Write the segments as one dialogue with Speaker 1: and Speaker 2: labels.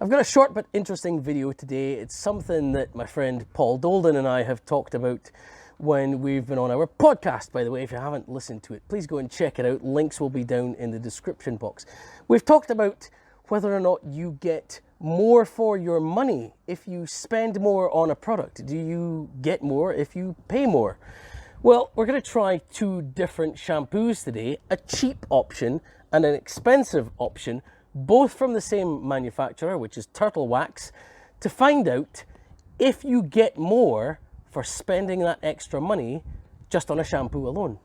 Speaker 1: I've got a short but interesting video today. It's something that my friend Paul Doldens and I have talked about when we've been on our podcast, by the way. If you haven't listened to it, please go and check it out. Links will be down in the description box. We've talked about whether or not you get more for your money if you spend more on a product. Do you get more if you pay more? Well, we're going to try two different shampoos today, a cheap option and an expensive option, both from the same manufacturer, which is Turtle Wax, to find out if you get more for spending that extra money just on a shampoo alone.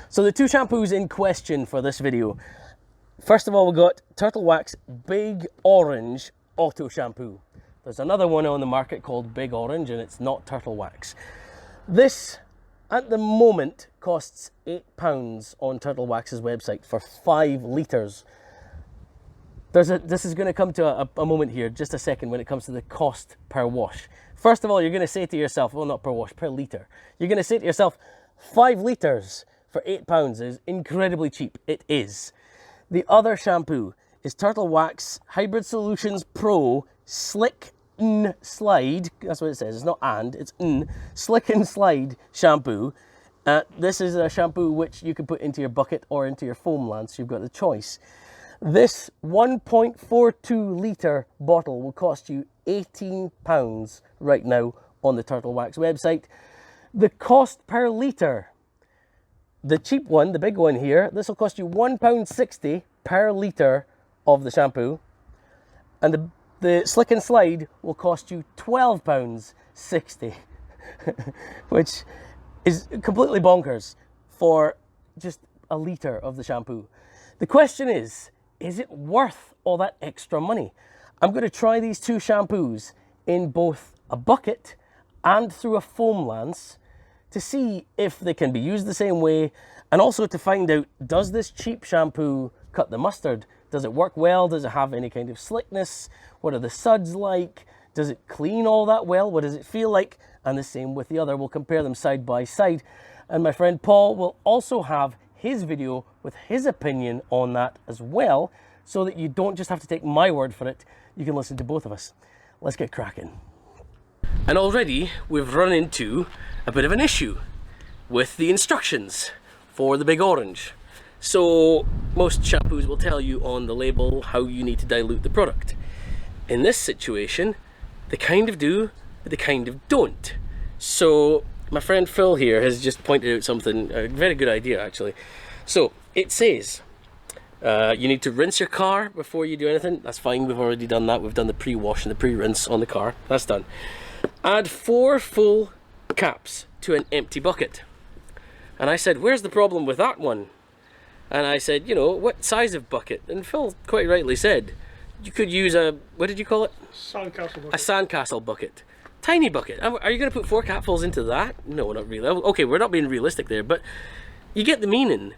Speaker 1: So the two shampoos in question for this video. First of all, we've got Turtle Wax Big Orange Auto Shampoo. There's another one on the market called Big Orange, and it's not Turtle Wax. This, at the moment, costs £8 on Turtle Wax's website for 5 litres. This is going to come to a moment here, just a second, when it comes to the cost per wash. First of all, you're going to say to yourself, well, not per wash, per litre. You're going to say to yourself, 5 litres for £8 is incredibly cheap. It is. The other shampoo is Turtle Wax Hybrid Solutions Pro Slick N Slide. That's what it says. It's not and, it's N. Slick and Slide shampoo. This is a shampoo which you can put into your bucket or into your foam lance. You've got the choice. This 1.42 litre bottle will cost you £18 right now on the Turtle Wax website. The cost per litre, the cheap one, the big one here, this will cost you £1.60 per litre of the shampoo. And the Slick and Slide will cost you £12.60, which is completely bonkers for just a litre of the shampoo. The question is it worth all that extra money? I'm going to try these two shampoos in both a bucket and through a foam lance to see if they can be used the same way, and also to find out, does this cheap shampoo cut the mustard? Does it work well? Does it have any kind of slickness? What are the suds like? Does it clean all that well? What does it feel like? And the same with the other. We'll compare them side by side. And my friend Paul will also have his video with his opinion on that as well, so that you don't just have to take my word for it. You can listen to both of us. Let's get cracking. And already we've run into a bit of an issue with the instructions for the Big Orange. So most shampoos will tell you on the label how you need to dilute the product. In this situation, they kind of do, but they kind of don't. So my friend Phil here has just pointed out something, a very good idea actually. So it says you need to rinse your car before you do anything. That's fine, we've already done that. We've done the pre-wash and the pre-rinse on the car. That's done. Add 4 full caps to an empty bucket. And I said, where's the problem with that one? And I said, you know, what size of bucket? And Phil quite rightly said, you could use a, what did you call it?
Speaker 2: Sandcastle bucket.
Speaker 1: A sandcastle bucket. Tiny bucket. Are you going to put 4 capfuls into that? No, not really. Okay, we're not being realistic there, but you get the meaning.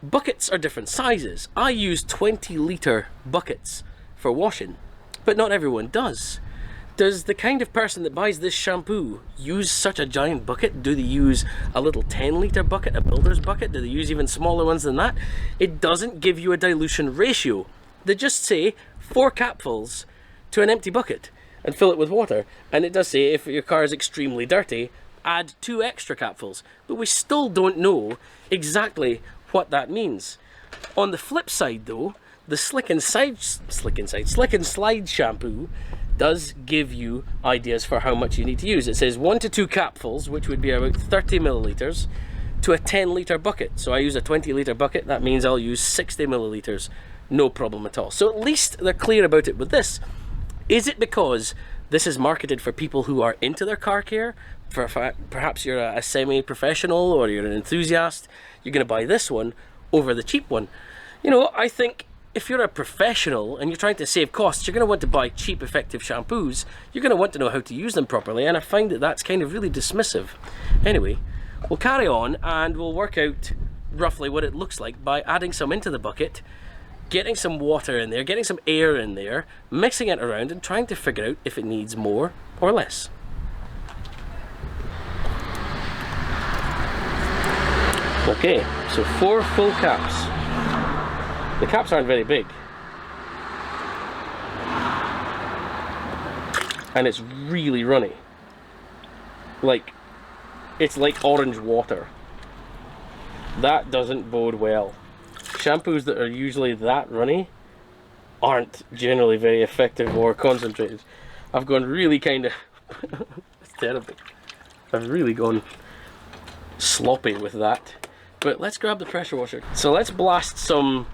Speaker 1: Buckets are different sizes. I use 20 litre buckets for washing, but not everyone does. Does the kind of person that buys this shampoo use such a giant bucket? Do they use a little 10 litre bucket, a builder's bucket? Do they use even smaller ones than that? It doesn't give you a dilution ratio. They just say 4 capfuls to an empty bucket and fill it with water. And it does say if your car is extremely dirty, add 2 extra capfuls. But we still don't know exactly what that means. On the flip side though, the Slick and Slide shampoo does give you ideas for how much you need to use. It says 1 to 2 capfuls, which would be about 30 millilitres, to a 10 litre bucket. So I use a 20 litre bucket, that means I'll use 60 millilitres, no problem at all. So at least they're clear about it with this. Is it because this is marketed for people who are into their car care? Perhaps you're a semi-professional or you're an enthusiast, you're going to buy this one over the cheap one. You know, I think if you're a professional and you're trying to save costs, you're going to want to buy cheap, effective shampoos. You're going to want to know how to use them properly, and I find that that's kind of really dismissive. Anyway, we'll carry on and we'll work out roughly what it looks like by adding some into the bucket getting some water in there, getting some air in there, mixing it around and trying to figure out if it needs more or less. Okay, so 4 full caps. The caps aren't very big. And it's really runny. Like, it's like orange water. That doesn't bode well. Shampoos that are usually that runny aren't generally very effective or concentrated. I've gone really kind of... it's terrible. I've really gone sloppy with that. But let's grab the pressure washer. So let's blast some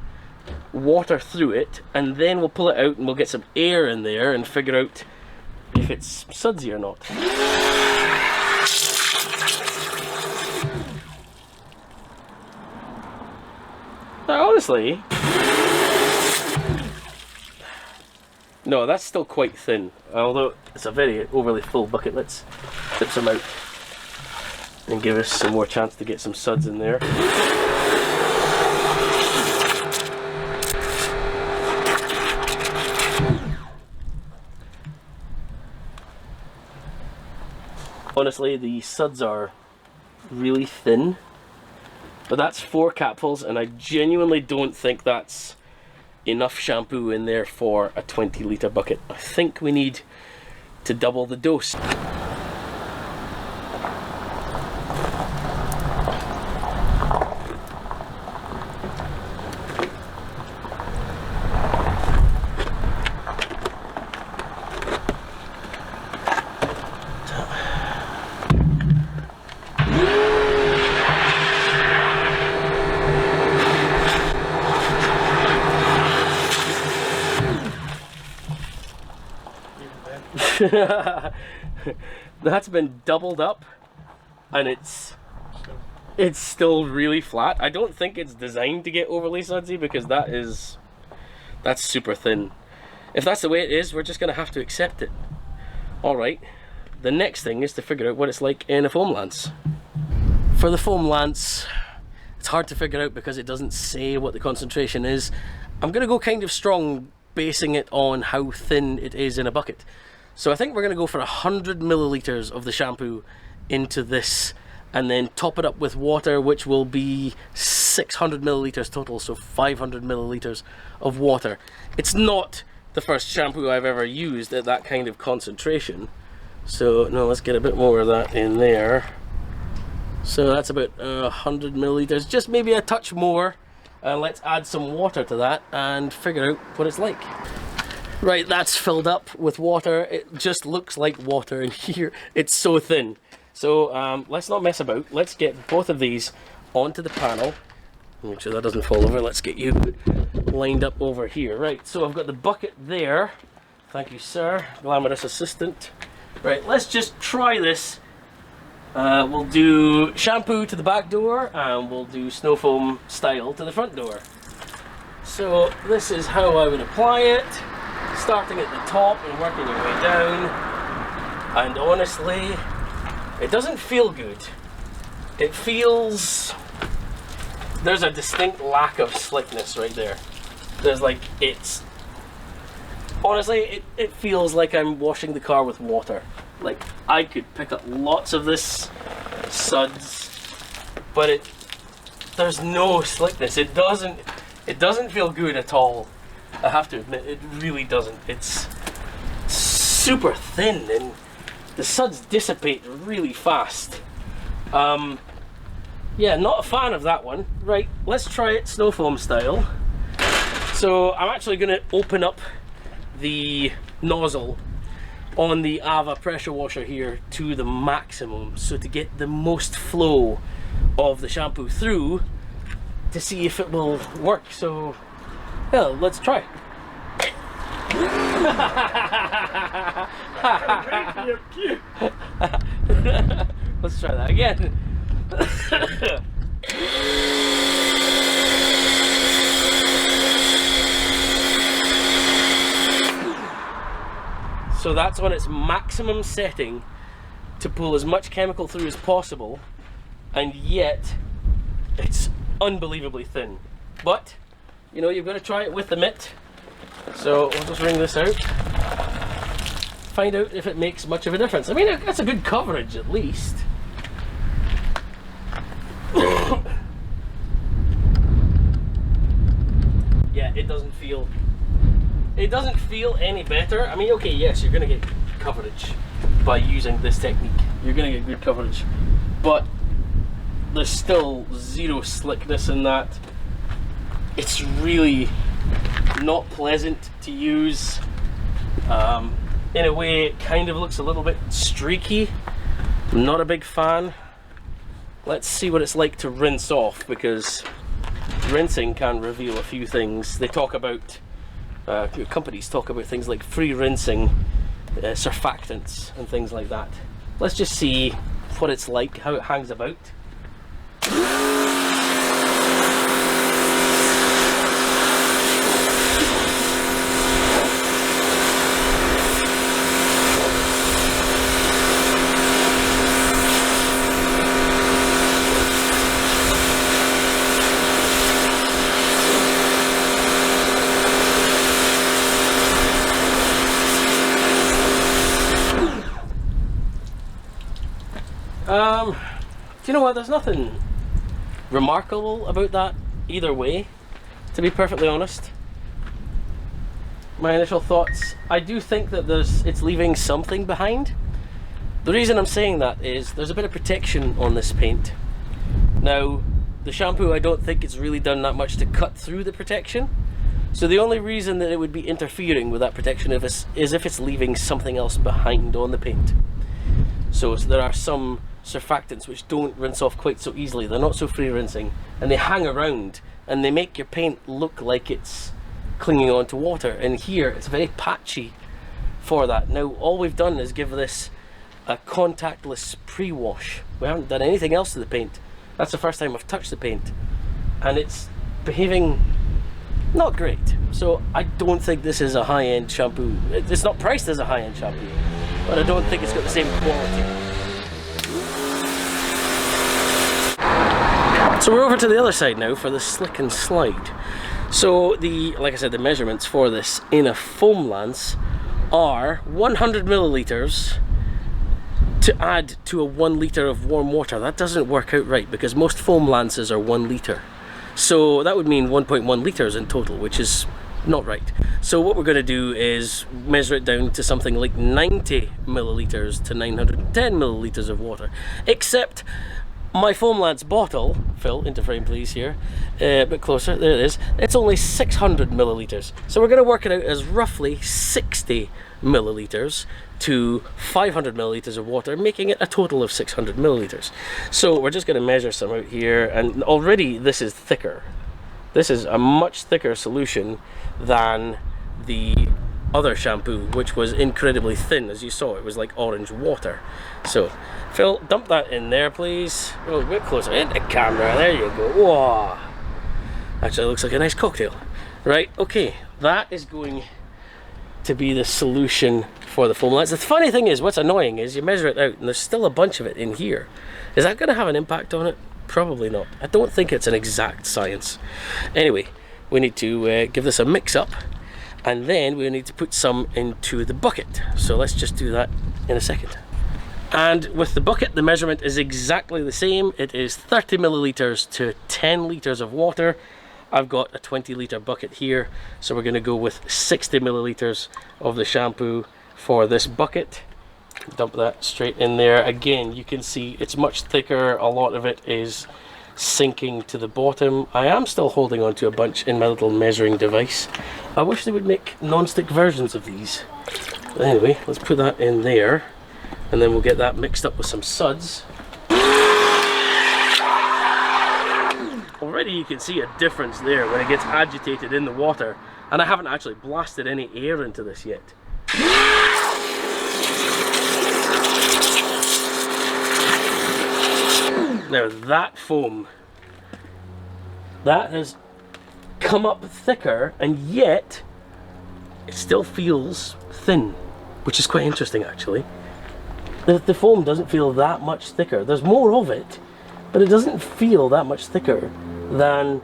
Speaker 1: water through it, and then we'll pull it out and we'll get some air in there and figure out if it's sudsy or not. Now, honestly, no, that's still quite thin, although it's a very overly full bucket. Let's tip some out and give us some more chance to get some suds in there. Honestly, the suds are really thin, but that's 4 capfuls, and I genuinely don't think that's enough shampoo in there for a 20-litre bucket. I think we need to double the dose. That's been doubled up, and it's still really flat. I don't think it's designed to get overly sudsy, because that's super thin. If that's the way it is, we're just gonna have to accept it. Alright, the next thing is to figure out what it's like in a foam lance. For the foam lance, it's hard to figure out because it doesn't say what the concentration is. I'm gonna go kind of strong, basing it on how thin it is in a bucket. So I think we're going to go for 100 milliliters of the shampoo into this, and then top it up with water, which will be 600 milliliters total, so 500 milliliters of water. It's not the first shampoo I've ever used at that kind of concentration. So no, let's get a bit more of that in there. So that's about 100 milliliters, just maybe a touch more. Let's add some water to that and figure out what it's like. Right, that's filled up with water. It just looks like water in here. It's so thin. So let's not mess about. Let's get both of these onto the panel. Make sure that doesn't fall over. Let's get you lined up over here. Right, so I've got the bucket there. Thank you, sir. Glamorous assistant. Right, let's just try this. We'll do shampoo to the back door, and we'll do snow foam style to the front door. So this is how I would apply it. Starting at the top and working your way down, and honestly, it doesn't feel good. It feels... there's a distinct lack of slickness right there. There's like, it's... honestly, it feels like I'm washing the car with water. Like, I could pick up lots of this suds, but there's no slickness. It doesn't feel good at all. I have to admit, it really doesn't. It's super thin, and the suds dissipate really fast. Yeah, not a fan of that one. Right, let's try it snow foam style. So I'm actually going to open up the nozzle on the Ava pressure washer here to the maximum, so to get the most flow of the shampoo through, to see if it will work. So yeah, let's try. Let's try that again. So that's on its maximum setting to pull as much chemical through as possible, and yet it's unbelievably thin. But you know, you've got to try it with the mitt. So we'll just wring this out, find out if it makes much of a difference. I mean, that's a good coverage at least. Yeah, it doesn't feel any better. I mean, okay, yes, you're gonna get coverage by using this technique. You're gonna get good coverage, but there's still zero slickness in that. It's really not pleasant to use. In a way, it kind of looks a little bit streaky. I'm not a big fan. Let's see what it's like to rinse off, because rinsing can reveal a few things. They talk about, companies talk about things like free rinsing, surfactants and things like that. Let's just see what it's like, how it hangs about. Do you know what, there's nothing remarkable about that either way, to be perfectly honest. My initial thoughts, I do think that it's leaving something behind. The reason I'm saying that is there's a bit of protection on this paint. Now, the shampoo, I don't think it's really done that much to cut through the protection. So the only reason that it would be interfering with that protection is if it's leaving something else behind on the paint. So there are some surfactants which don't rinse off quite so easily. They're not so free rinsing, and they hang around and they make your paint look like it's clinging on to water, and here it's very patchy for that. Now all we've done is give this a contactless pre-wash. We haven't done anything else to the paint. That's the first time I've touched the paint, and it's behaving not great. So I don't think this is a high-end shampoo. It's not priced as a high-end shampoo, but I don't think it's got the same quality. So we're over to the other side now for the slick and slide. So like I said, the measurements for this in a foam lance are 100 milliliters to add to a 1 litre of warm water. That doesn't work out right, because most foam lances are 1 litre. So that would mean 1.1 litres in total, which is not right. So what we're going to do is measure it down to something like 90 milliliters to 910 milliliters of water. Except my foam lance bottle, Phil, into frame please here, a bit closer, there it is, it's only 600 milliliters. So we're going to work it out as roughly 60 milliliters to 500 milliliters of water, making it a total of 600 milliliters. So we're just going to measure some out here, and already this is thicker. This is a much thicker solution than the other shampoo, which was incredibly thin. As you saw, it was like orange water. So Phil, dump that in there please. Oh, a bit closer in the camera, there you go. Whoa, actually looks like a nice cocktail. Right, okay, that is going to be the solution for the foam lance. The funny thing is, what's annoying is you measure it out and there's still a bunch of it in here. Is that going to have an impact on it? Probably not. I don't think it's an exact science. Anyway, we need to give this a mix up, and then we need to put some into the bucket. So let's just do that in a second. And with the bucket, the measurement is exactly the same. It is 30 milliliters to 10 liters of water. I've got a 20 litre bucket here, so we're going to go with 60 milliliters of the shampoo for this bucket. Dump that straight in there. Again, you can see it's much thicker. A lot of it is sinking to the bottom. I am still holding on to a bunch in my little measuring device. I wish they would make non-stick versions of these. But anyway, let's put that in there, and then we'll get that mixed up with some suds. Already you can see a difference there when it gets agitated in the water, and I haven't actually blasted any air into this yet. Now that foam, that has come up thicker, and yet it still feels thin, which is quite interesting actually. The foam doesn't feel that much thicker. There's more of it, but it doesn't feel that much thicker than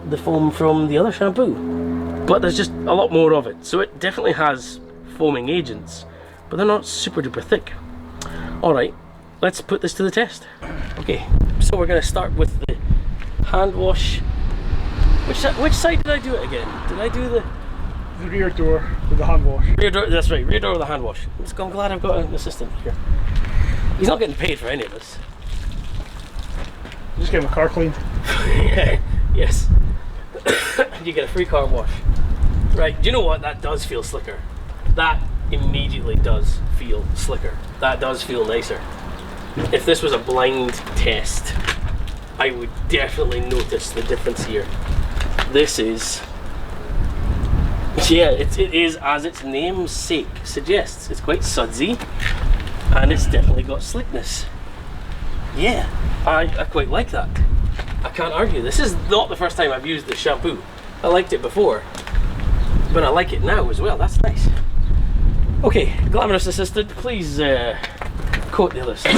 Speaker 1: the foam from the other shampoo, but there's just a lot more of it. So it definitely has foaming agents, but they're not super duper thick. Alright, let's put this to the test. Okay, so we're going to start with the hand wash. Which side did I do it again? Did I do the
Speaker 2: rear door with the hand wash?
Speaker 1: Rear door, that's right, rear door with the hand wash. I'm glad I've got an assistant here. He's not getting paid for any of this.
Speaker 2: Just get my car cleaned.
Speaker 1: Yes. You get a free car wash. Right, do you know what? That does feel slicker. That immediately does feel slicker. That does feel nicer. If this was a blind test, I would definitely notice the difference here. This is, yeah, it is as its namesake suggests. It's quite sudsy, and it's definitely got slickness. Yeah, I quite like that. I can't argue. This is not the first time I've used this shampoo. I liked it before, but I like it now as well. That's nice. Okay, glamorous assistant, please coat the other side.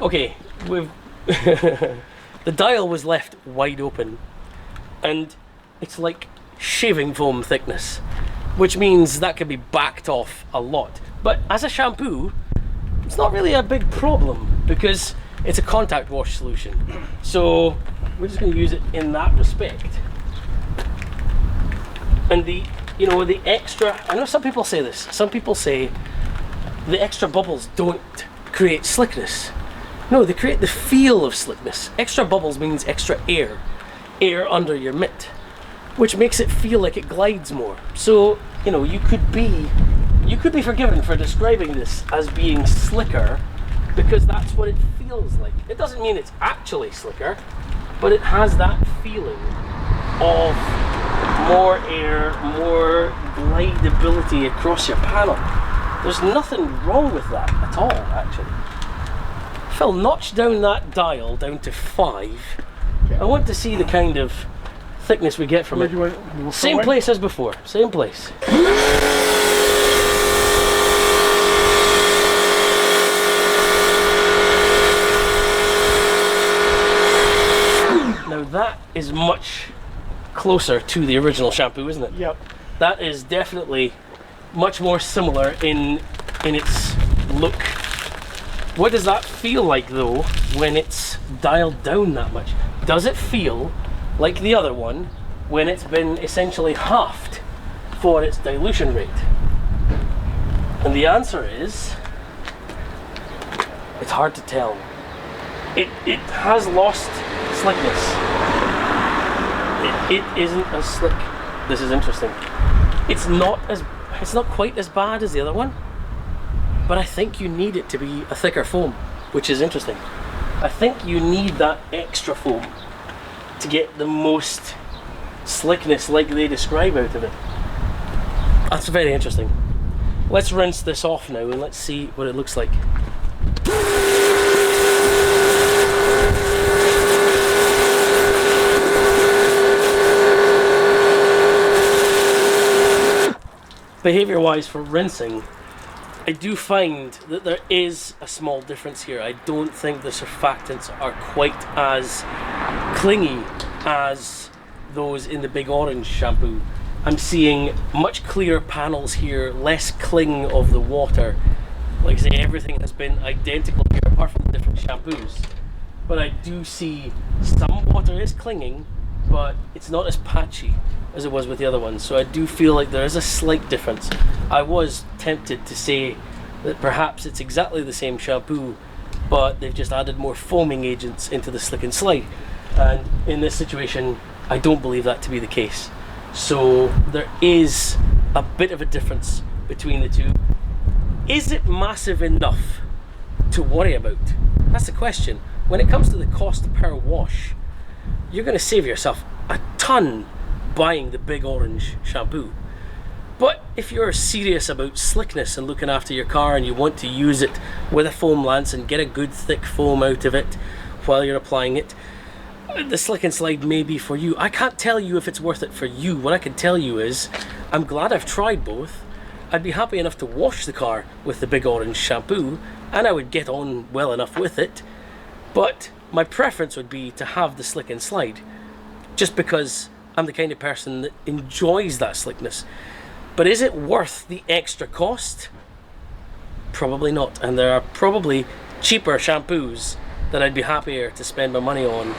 Speaker 1: Okay, we've the dial was left wide open, and it's like shaving foam thickness, which means that can be backed off a lot. But as a shampoo, it's not really a big problem because it's a contact wash solution. So we're just going to use it in that respect. And the extra, I know some people say this, some people say the extra bubbles don't create slickness. No, they create the feel of slickness. Extra bubbles means extra air under your mitt, which makes it feel like it glides more. So, you could be forgiven for describing this as being slicker because that's what it feels like. It doesn't mean it's actually slicker, but it has that feeling of more air, more glideability across your panel. There's nothing wrong with that at all, actually. Phil, notch down that dial down to 5. Okay. I want to see the kind of thickness we get from it. Same place as before, same place. Now that is much closer to the original shampoo, isn't it?
Speaker 2: Yep.
Speaker 1: That is definitely much more similar in its look. What does that feel like though when it's dialed down that much? Does it feel like the other one when it's been essentially halved for its dilution rate? And the answer is, it's hard to tell. It has lost slickness. It isn't as slick. This is interesting. It's not quite as bad as the other one, but I think you need it to be a thicker foam, which is interesting. I think you need that extra foam to get the most slickness like they describe out of it. That's very interesting. Let's rinse this off now and let's see what it looks like. Behavior wise for rinsing, I do find that there is a small difference here. I don't think the surfactants are quite as clingy as those in the Big Orange shampoo. I'm seeing much clearer panels here, less cling of the water. Like I say, everything has been identical here apart from the different shampoos. But I do see some water is clinging, but it's not as patchy as it was with the other ones. So I do feel like there is a slight difference. I was tempted to say that perhaps it's exactly the same shampoo, but they've just added more foaming agents into the Slick and Slide. And in this situation, I don't believe that to be the case. So there is a bit of a difference between the two. Is it massive enough to worry about? That's the question. When it comes to the cost per wash, you're going to save yourself a ton buying the Big Orange shampoo. But if you're serious about slickness and looking after your car and you want to use it with a foam lance and get a good thick foam out of it while you're applying it, the Slick and Slide may be for you. I can't tell you if it's worth it for you. What I can tell you is I'm glad I've tried both, I'd be happy enough to wash the car with the Big Orange shampoo, and I would get on well enough with it, but my preference would be to have the slick and slide, just because I'm the kind of person that enjoys that slickness. But is it worth the extra cost? Probably not, and there are probably cheaper shampoos that I'd be happier to spend my money on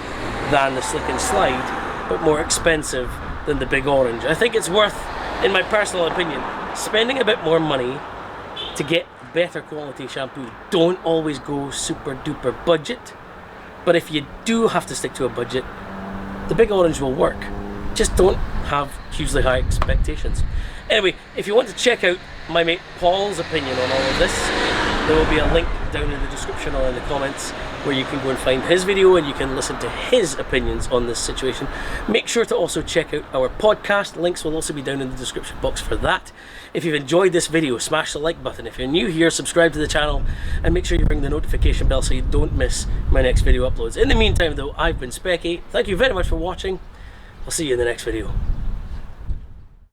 Speaker 1: than the slick and slide, but more expensive than the Big Orange. I think it's worth, in my personal opinion, spending a bit more money to get better quality shampoo. Don't always go super duper budget, but if you do have to stick to a budget, the Big Orange will work. Just don't have hugely high expectations. Anyway, if you want to check out my mate Paul's opinion on all of this, there will be a link down in the description or in the comments where you can go and find his video and you can listen to his opinions on this situation. Make sure to also check out our podcast. Links will also be down in the description box for that. If you've enjoyed this video, smash the like button. If you're new here, subscribe to the channel and make sure you ring the notification bell so you don't miss my next video uploads. In the meantime though, I've been Specky. Thank you very much for watching. I'll see you in the next video.